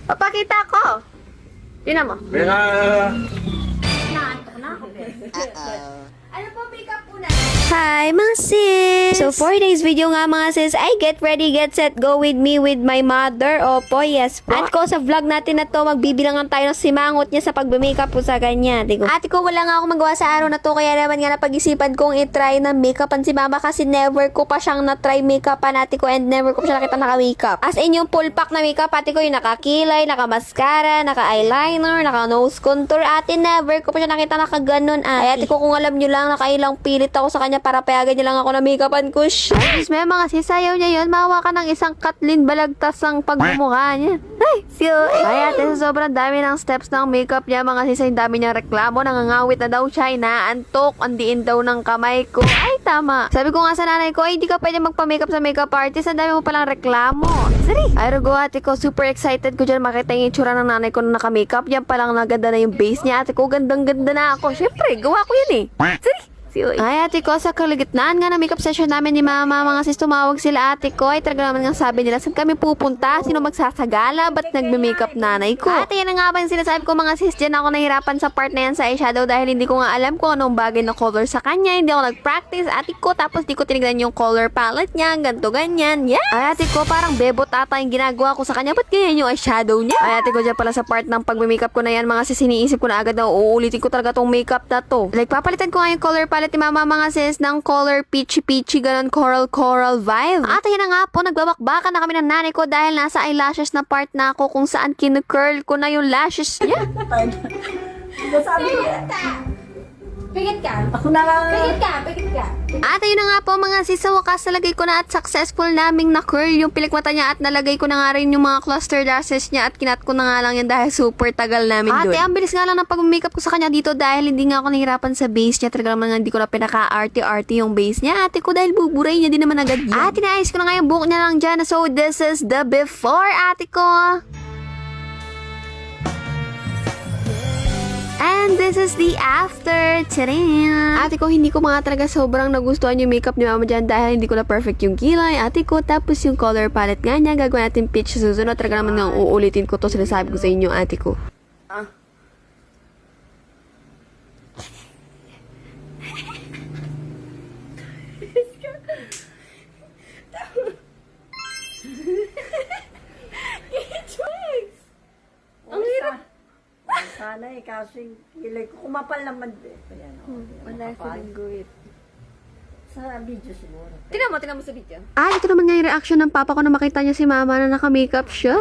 Papakita ko. Tingnan mo. Naantok na ako. Ano po pick-up po na? Hi mga sis! So for today's video nga mga sis, ay get ready, get set, go with me with my mother. Opo, yes po. At ko sa vlog natin na to, magbibilangan tayo ng simangot niya sa pag-makeup po sa kanya. Ate ko, wala nga ako magawa sa araw na to, kaya naman nga napag-isipan kong itry na makeupan si mama kasi never ko pa siyang na-try makeupan ate ko and never ko pa siya nakita naka-makeup. As in yung full pack na makeup, ate ko yung nakakilay, naka-mascara, naka-eyeliner, naka-nose contour. Ate, never ko pa siya nakita naka-ganon ate. Ay ate ko, kung alam nyo lang, nakailang pilit ako sa kanya para payagan niya lang ako na make-upan ko siya. Tapos may mga sisayaw niya yun, mawa ka ng isang Kathleen balagtas ang pagmumukha niya. Ay, ay ate, sa sobrang dami ng steps ng makeup niya, mga sisay, dami niyang reklamo, nangangawit na daw siya, inaantok, andiin daw ng kamay ko. Ay, tama. Sabi ko nga sa nanay ko, ay, di ka pwede magpa-makeup sa makeup artist, ang dami mo palang reklamo. Sorry. Ay, rugo ate ko, super excited ko dyan makita yung itsura ng nanay ko na naka-makeup. Yan palang naganda na yung base niya, ate ko, gandang-ganda na ako. Syempre, gawa ko yan eh. Sorry. Ay ate ko, sa kalagitnaan nga na makeup session namin ni mama, mga sis, tumawag sila ate ko. Ay talaga naman nga sabi nila, saan kami pupunta? Sino magsasagala? Ba't nagme-makeup nanay ko? Ate, yan nga ba yung sinasabi ko mga sis, dyan ako nahirapan sa part na yan sa eyeshadow dahil hindi ko nga alam kung anong bagay na color sa kanya. Hindi ako nag-practice ate ko, tapos di ko tinignan yung color palette niya, ganto ganyan. Yeah. Ay ate ko, parang bebot ata yung ginagawa ko sa kanya. Ba't ganyan yung eyeshadow niya? Ay ate ko, dyan pala sa part ng pag-makeup ko na yan, mga sis, iniisip ko na agad na uulitin ko talaga tong makeup na to. Like, papalitan ko nga yung color palette ni mama, mga sis, ng color peachy-peachy, ganun, coral vibe. At yun na nga po, nagbabakbakan na kami ng nanay ko dahil nasa eyelashes na part na ako kung saan kinukurl ko na yung lashes niya. Sabi ko, pigit ka. Ako na lang. Pigit ka. At ayun na nga po mga sis, sa wakas nalagay ko na at successful naming na-curl yung pilikmata niya at nalagay ko na nga rin yung mga cluster lashes niya at kinat ko na nga lang yan dahil super tagal namin doon. Ate, ang bilis nga lang ng pag-makeup ko sa kanya dito dahil hindi nga ako nahirapan sa base niya. Talaga naman hindi ko na pinaka-arty-arty yung base niya. Ate ko, dahil buburay niya din naman agad yan. Ate, naayos ko na nga yung buhok niya lang dyan. So this is the before, ate ko. And this is the after. Tadam! Ate ko, hindi ko mga talaga sobrang nagustuhan yung makeup ni mama dyan dahil hindi ko na perfect yung kilay. Ate ko, tapos yung color palette nga niya, gagawin natin peach sa susunod. Talaga naman nga uulitin ko to, sinasabi ko sa inyo, ate ko. Ang hirap. Sana eh, kasi kilay ko kumapal naman. Ayan, Wala sa lingguit. Sa video siguro. Tingnan mo sa video. Ito naman nga yung reaction ng papa ko na makita niya si mama na naka-makeup siya.